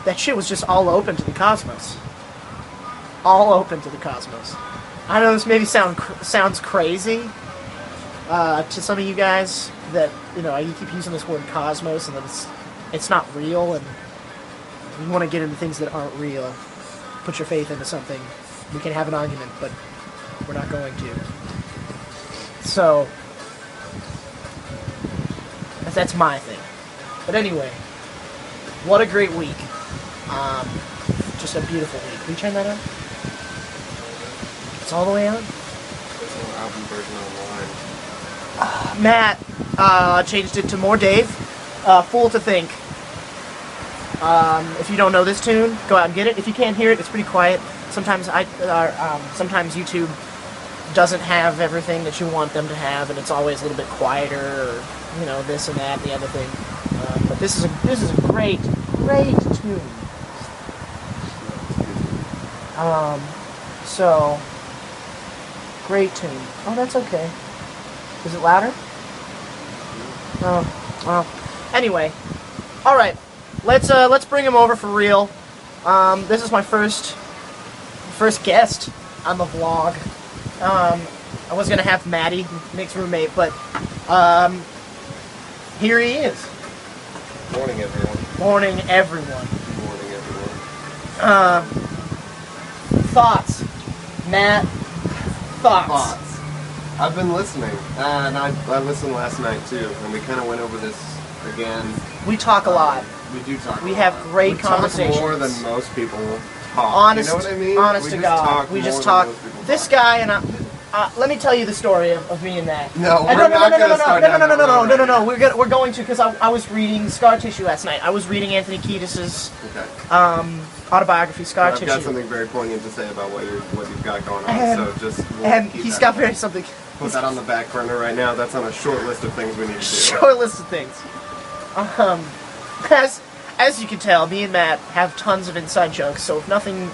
that shit was just all open to the cosmos. All open to the cosmos. I know this maybe sounds crazy to some of you guys that, you know, you keep using this word cosmos and that it's not real, and you want to get into things that aren't real. Put your faith into something. We can have an argument, but we're not going to. So, that's my thing. But anyway, what a great week. Just a beautiful week. Can you turn that on? It's all the way on? There's no album version online. Matt changed it to More Dave. Fool to Think. If you don't know this tune, go out and get it. If you can't hear it, it's pretty quiet. Sometimes sometimes YouTube doesn't have everything that you want them to have, and it's always a little bit quieter, or you know, this and that, and the other thing. But this is a great tune. So great tune. Oh, that's okay. Is it louder? Oh, well. Anyway, all right. Let's bring him over for real. This is my first guest on the vlog. I was gonna have Maddie, Nick's roommate, but here he is. Morning, everyone. Morning, everyone. Morning, everyone. Thoughts, Matt. Thoughts. I've been listening, and I listened last night too, and we kind of went over this again. We talk a lot. We do talk. We have great conversations. Talk more than most people talk. Honest, you know what I mean? Honest to God, we just talk. This guy and I. Let me tell you the story of me and Matt. No, we're not going to start. No. We're going to, because I was reading Scar Tissue last night. I was reading Anthony Kiedis's autobiography, Scar Tissue. I've got something very poignant to say about what you've got going on. He's got something. Put that on the back burner right now. That's on a short list of things we need to do. Short list of things. As you can tell, me and Matt have tons of inside jokes, so if nothing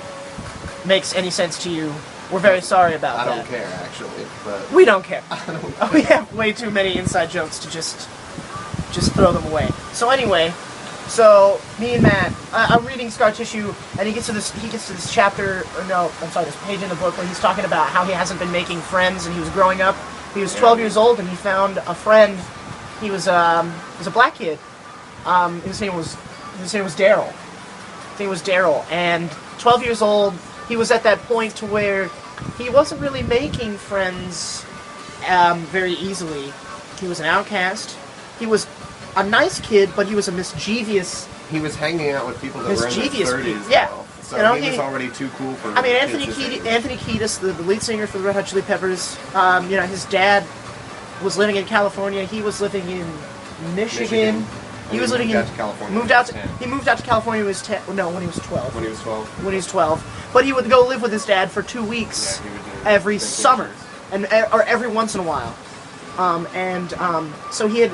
makes any sense to you, we're very sorry about that. I don't care, actually. But we don't care. I don't care. We have way too many inside jokes to just throw them away. So anyway, me and Matt, I'm reading Scar Tissue, and he gets to this chapter, or no, I'm sorry, this page in the book where he's talking about how he hasn't been making friends, and he was growing up. He was 12 years old, and he found a friend. He was a black kid. His name was Daryl. I think it was Daryl. And 12 years old, he was at that point to where he wasn't really making friends very easily. He was an outcast. He was a nice kid, but he was a mischievous. He was hanging out with people that were in their 30s. Yeah. Though. So you know, he was already too cool for. I mean, Anthony Kiedis, the lead singer for the Red Hot Chili Peppers. His dad was living in California. He was living in Michigan. He was living in California. He moved out to California when he was 10. No, when he was 12. When he was 12. When he was 12. But he would go live with his dad for 2 weeks every summer, or every once in a while. So he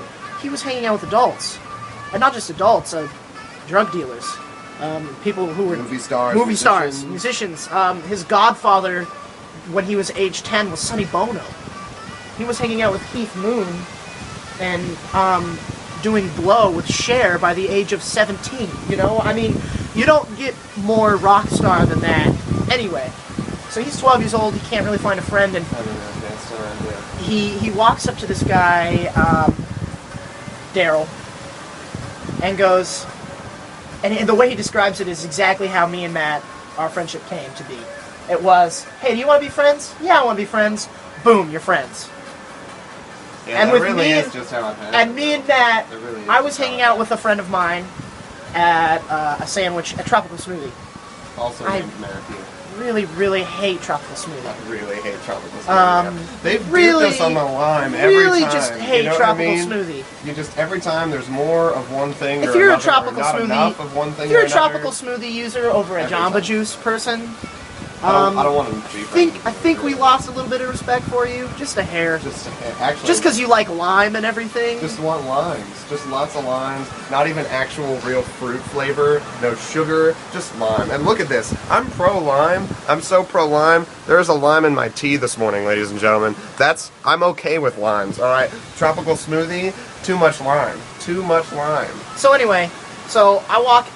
was hanging out with adults, and not just adults, drug dealers, people who were movie stars, musicians. His godfather, when he was age 10, was Sonny Bono. He was hanging out with Keith Moon, and doing blow with Cher by the age of 17. You know, I mean, you don't get more rock star than that. Anyway, so he's 12 years old. He can't really find a friend, and he walks up to this guy, Daryl, and goes, and the way he describes it is exactly how me and Matt, our friendship came to be. It was, hey, do you want to be friends? Yeah, I want to be friends. Boom, you're friends. Yeah, and that with really me is just how it happened. And me and Matt, really I was hanging out with a friend of mine at a sandwich at Tropical Smoothie. Also named Matthew. Really, really hate Tropical Smoothie. I really hate Tropical Smoothie. They've really, duped us on the lime every really time. just hate Tropical Smoothie. You just, every time there's more of one thing if or you're another, a Tropical or not Smoothie, enough of one thing if you're or a Tropical another, Smoothie user over a Jamba Juice person, I don't want to be friends. I think we lost a little bit of respect for you, just a hair. Actually, just because you like lime and everything. Just want limes, just lots of limes. Not even actual real fruit flavor, no sugar, just lime. And look at this, I'm pro lime. I'm so pro lime. There's a lime in my tea this morning, ladies and gentlemen. I'm okay with limes. All right, Tropical Smoothie, too much lime, too much lime. So anyway, So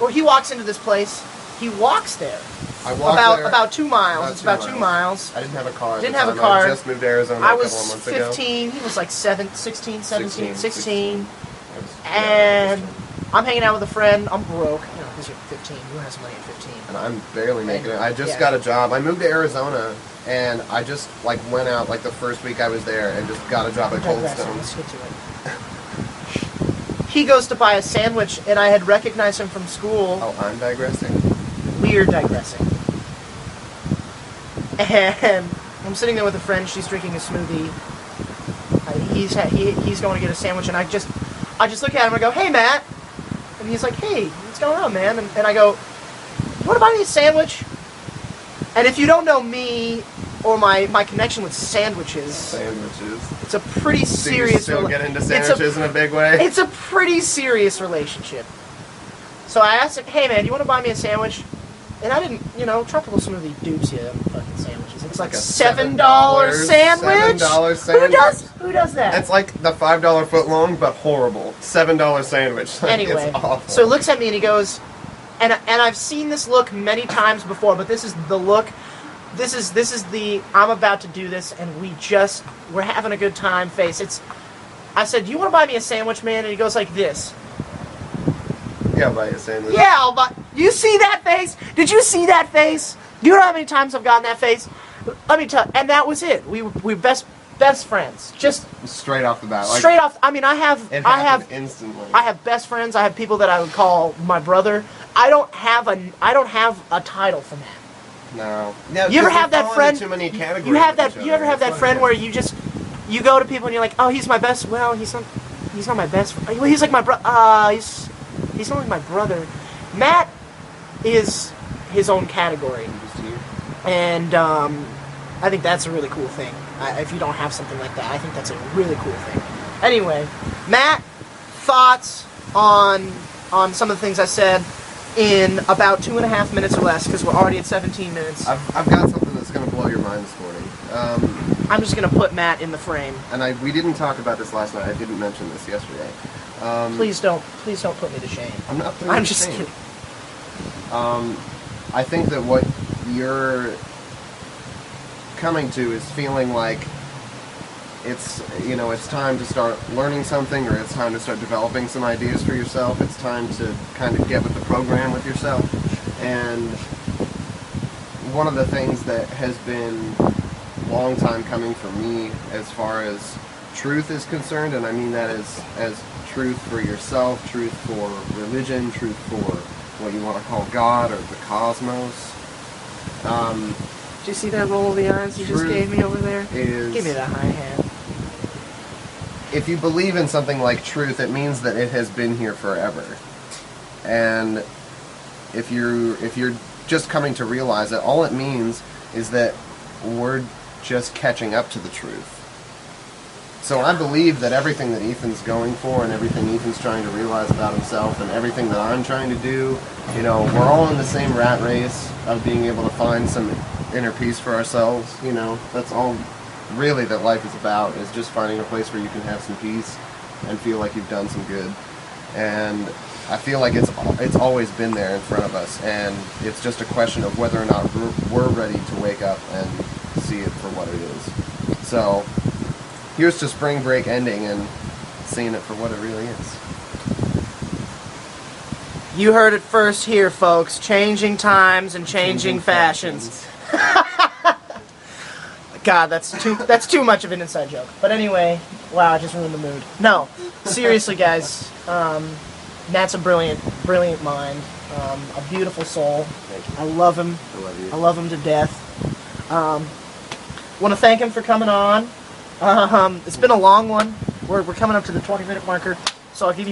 he walks into this place. He walks there. I walked there about 2 miles. It's about 2 miles. I didn't have a car. Didn't have a car. I just moved to Arizona I a was couple of months ago. 15. He was like 16, 17, 16. Yeah, And I'm hanging out with a friend. I'm broke. You know, because you're 15. Who has money at 15? and I'm barely making it. I just Yeah. got a job. I moved to Arizona, and I just like went out like the first week I was there and just got a job at Cold Stone. Let's get to it. He goes to buy a sandwich, and I had recognized him from school. Oh, I'm digressing. We're digressing. And I'm sitting there with a friend. She's drinking a smoothie. He's going to get a sandwich, and I just look at him and I go, "Hey, Matt," and he's like, "Hey, what's going on, man?" And I go, "You want to buy me a sandwich?" And if you don't know me or my connection with sandwiches, it's a pretty So you serious. still get into sandwiches in a big way? It's a pretty serious relationship. So I asked him, "Hey, man, you want to buy me a sandwich?" And I didn't, tropical smoothie dupes you fucking sandwiches. It's like a $7 sandwich. $7 sandwich. Who does that? It's like the $5 foot long, but horrible. $7 sandwich. Like, Anyway, it's awful. so he looks at me and he goes, and I've seen this look many times before, but this is the look. This is the I'm about to do this, and we're having a good time face. I said, "Do you want to buy me a sandwich, man?" And he goes like this. Yeah, I'll buy you a sandwich. Yeah, I'll buy. You see that face? Did you see that face? Do you know how many times I've gotten that face? Let me tell. And that was it. We best friends. Just Straight off the bat. Like, straight off. I mean, I have instantly. I have best friends. I have people that I would call my brother. I don't have a title for that. No. You ever have that friend? Too many categories You have with that. each You other. ever have that friend where you go to people and you're like, "Oh, he's my best." Well, he's not my best. Well, he's like my he's not like my brother. Matt is his own category, and I think that's a really cool thing. If you don't have something like that, I think that's a really cool thing. Anyway, Matt, thoughts on some of the things I said in about 2.5 minutes or less, because we're already at 17 minutes. I've got something that's going to blow your mind this morning. I'm just going to put Matt in the frame. And we didn't talk about this last night. I didn't mention this yesterday. Please don't put me to shame. I'm just kidding. I think that what you're coming to is feeling like it's time to start learning something, or it's time to start developing some ideas for yourself. It's time to kind of get with the program with yourself. And one of the things that has been a long time coming for me as far as truth is concerned, and I mean that as truth for yourself, truth for religion, truth for what you want to call God or the cosmos. Did you see that roll of the eyes you just gave me over there? Give me that high hand. If you believe in something like truth, it means that it has been here forever. And if you're just coming to realize it, all it means is that we're just catching up to the truth. So I believe that everything that Ethan's going for and everything Ethan's trying to realize about himself and everything that I'm trying to do, we're all in the same rat race of being able to find some inner peace for ourselves. That's all really that life is about, is just finding a place where you can have some peace and feel like you've done some good. And I feel like it's always been there in front of us, and it's just a question of whether or not we're ready to wake up and see it for what it is. So here's to spring break ending and seeing it for what it really is. You heard it first here, folks. Changing times and changing fashions. God, that's too much of an inside joke. But anyway, wow, I just ruined the mood. No, seriously, guys. Matt's a brilliant mind. A beautiful soul. I love him. I love you. I love him to death. Want to thank him for coming on. It's been a long one. We're coming up to the 20-minute marker, so I'll give you